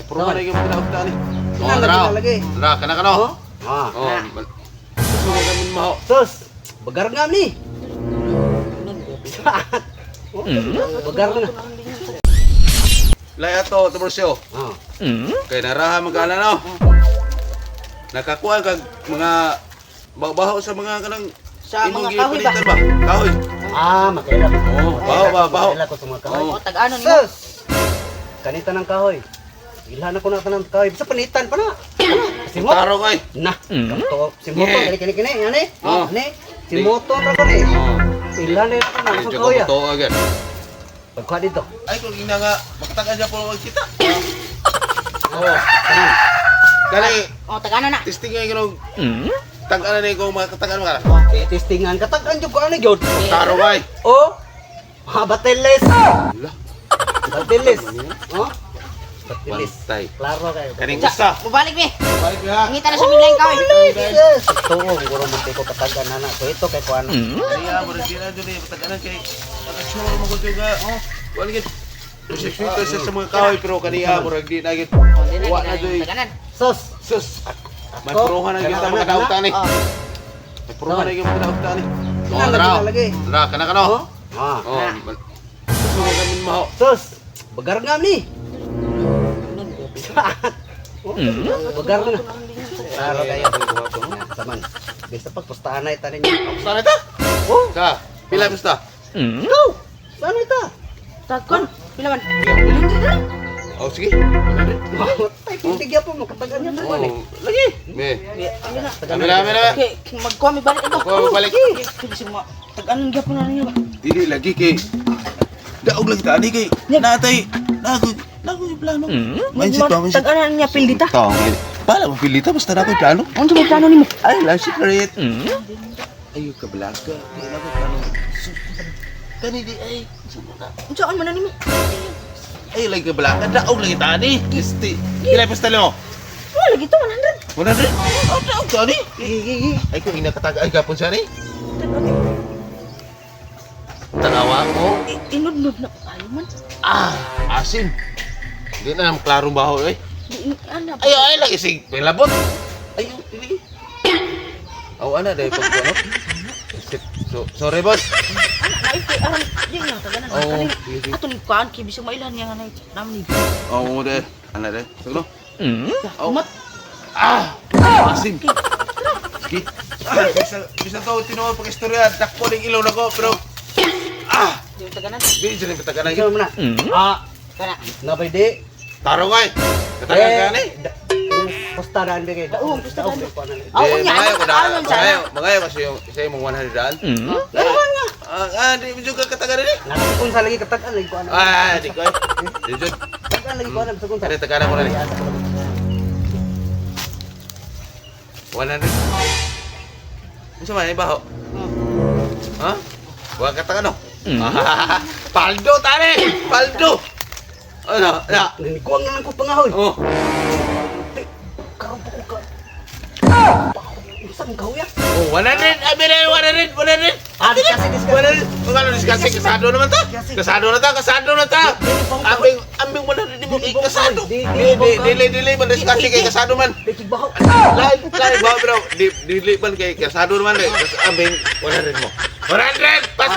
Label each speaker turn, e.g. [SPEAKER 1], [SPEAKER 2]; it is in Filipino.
[SPEAKER 1] Puro na yung mga tali.
[SPEAKER 2] Oh, lagi.
[SPEAKER 1] Dra, kana kano.
[SPEAKER 2] Ah.
[SPEAKER 1] Oh. Gusto ko gamin mo.
[SPEAKER 2] Sus, bagar nga ni. Bagar na.
[SPEAKER 1] Lay ato, Tomorsyo.
[SPEAKER 2] Ah.
[SPEAKER 1] Kay naraha magkala no. Nakakuha kag mga baho sa mga kanang
[SPEAKER 3] Sa
[SPEAKER 1] imong
[SPEAKER 3] mga kahoy ba?
[SPEAKER 1] gipalitan ba? Kahoy.
[SPEAKER 2] Ah, makaila.
[SPEAKER 1] Oh, baho.
[SPEAKER 2] Makaila ko sa mga kahoy.
[SPEAKER 3] O, tag-ano nimo?
[SPEAKER 2] Sus! Kanita ng kahoy. Ilhan ako na ng kahoy. Bisa panitan pa na. Simot.
[SPEAKER 1] Taro kay.
[SPEAKER 2] Nah, kanto. Simoto. Kini. Yan eh.
[SPEAKER 1] Oh.
[SPEAKER 2] Ani. Simoto ra ko ni.
[SPEAKER 1] Oh.
[SPEAKER 2] Ilhan na ako na. Sa
[SPEAKER 1] Medyo
[SPEAKER 2] kahoy.
[SPEAKER 1] kabuto agad.
[SPEAKER 2] Pagkuha dito.
[SPEAKER 1] Ay kung ina nga makatagan niya po kita.
[SPEAKER 2] Oh.
[SPEAKER 1] Dali,
[SPEAKER 3] O, tag-ano na?
[SPEAKER 1] testing nga yung tag-ano na kung makatagan mo ka.
[SPEAKER 2] Testingan katagan jud ko ani jud.
[SPEAKER 1] Taro kay.
[SPEAKER 2] Oh. Bateles.
[SPEAKER 1] Wala.
[SPEAKER 2] Bateles. Oh. Bateles.
[SPEAKER 1] Bantay.
[SPEAKER 2] Klaro kayo.
[SPEAKER 1] Kaning gusta.
[SPEAKER 3] Mubalik mi.
[SPEAKER 1] Balik na.
[SPEAKER 3] Ngita na sa biglang kahoy.
[SPEAKER 2] Yes. Tuo, siguro magtiko katagan na. So ito kay kuan.
[SPEAKER 1] Kaya mo rin na dun eh. Pataganan kay. Pag-sure mo ko juga. Oh. Waligid. Siswito siya sa mga kahoy pero kaniya mo rin di na gid.
[SPEAKER 3] O, di na,
[SPEAKER 1] Wa
[SPEAKER 3] di
[SPEAKER 1] na
[SPEAKER 3] na.
[SPEAKER 1] doy.
[SPEAKER 3] Tag-anan.
[SPEAKER 2] Sus.
[SPEAKER 1] Sus. May puruhan na yung mga nautan eh.
[SPEAKER 3] O,
[SPEAKER 1] May puruhan na yung mga nautan eh.
[SPEAKER 2] Oh, lagi.
[SPEAKER 1] Dra, kana kano.
[SPEAKER 2] Ah.
[SPEAKER 1] Oh. Gusto ko gamin mo.
[SPEAKER 2] Sus. Bagar nga ni. Bagar na. Klaro kayo. Saman. Bisa pag pustahan na itanin niyo.
[SPEAKER 1] Saan ito?
[SPEAKER 2] Oh.
[SPEAKER 1] Ka. Pila gusta?
[SPEAKER 2] Go. Saan ito?
[SPEAKER 3] tag-kon. Pila man?
[SPEAKER 1] Oh, sige. Wala rin.
[SPEAKER 2] Tay pintigya po mo katagan niyo
[SPEAKER 1] Oh,
[SPEAKER 2] ni.
[SPEAKER 1] lagi. Me.
[SPEAKER 3] Ano na?
[SPEAKER 1] Amira.
[SPEAKER 3] Okay, magkuha mi balik ito.
[SPEAKER 1] Magkuha mi balik.
[SPEAKER 3] Sige, sige mo. Tag-anong gyapon na niyo ba?
[SPEAKER 1] Dili lagi kay. Daog lagi tani kay. Natay. Nago yung plano. Mindset ba? Mindset.
[SPEAKER 3] Tag-ano niya pildita?
[SPEAKER 1] Tao. Pala mo pilita basta na ko yung plano.
[SPEAKER 3] Ano may plano nimo?
[SPEAKER 1] Ay, lang secret. Ayo ka blaga. Di na ko plano. Kani di ay.
[SPEAKER 3] Unsa man nimo?
[SPEAKER 1] Ay, lagi ka blaga. Daog lagi tani. Kisti. Kila pastalo.
[SPEAKER 3] Wala lagi to 100.
[SPEAKER 1] Wala rin. Oh, daog tani. Ay, kung inakataga ay kapon siya ni. Tanawa ko.
[SPEAKER 3] Inudnud na ayo man.
[SPEAKER 1] Ah, asin. Hindi na naman klarong baho eh.
[SPEAKER 3] Di ana.
[SPEAKER 1] Ay, lagi sig pilabot. Ayo, dili. Aw ana dai pag ano? Sorry boss.
[SPEAKER 3] Ay, aram di na taganan.
[SPEAKER 1] Oh,
[SPEAKER 3] Kani
[SPEAKER 1] sige.
[SPEAKER 3] ato ni kuan ki bisag mailan yang anay namni.
[SPEAKER 1] Oh, de. Ana de. Sagno. Oh.
[SPEAKER 3] Mat.
[SPEAKER 1] Ah, asin. Sige. Bisa to tinuod pag istorya dakpo ning ilaw nako pero
[SPEAKER 3] Di taganan.
[SPEAKER 1] di jud ni patagan
[SPEAKER 2] Ikaw mo na. Ah.
[SPEAKER 3] Kana.
[SPEAKER 2] Napay di.
[SPEAKER 1] Taro kay. Katagan ka ni.
[SPEAKER 2] Pustahan bigay.
[SPEAKER 3] Oo, pustahan.
[SPEAKER 1] Ako
[SPEAKER 3] niya, ano sana?
[SPEAKER 1] Magayo kasi yung isa yung 100 daan.
[SPEAKER 2] Lawan nga.
[SPEAKER 1] Di mo juga katagan ni.
[SPEAKER 2] Nakakun sa lagi katagan lagi ko ano.
[SPEAKER 1] Di ko. Di jud.
[SPEAKER 2] Katagan lagi ko ano sa kun sa.
[SPEAKER 1] Kani tagana mo na ni. 100. Unsa man ibaho? Ha? Wa katagan no. Paldo tare. Paldo. Ano? Ya.
[SPEAKER 2] Nikuang naman ko pangahoy.
[SPEAKER 1] Oh.
[SPEAKER 2] Karon pa ko ka. Isang gaw ya.
[SPEAKER 1] Oh, 100. Abire 100.
[SPEAKER 2] Ah, discuss.
[SPEAKER 1] 100. Kung discuss kasado naman ta. Kasado na ta. Ambing 100 di mo kasado. Dili man discuss kay kasado man.
[SPEAKER 2] Bigig bahaw.
[SPEAKER 1] Live ba bro? Dili man kay kasado naman eh. Ambing 100 mo. 100 pas.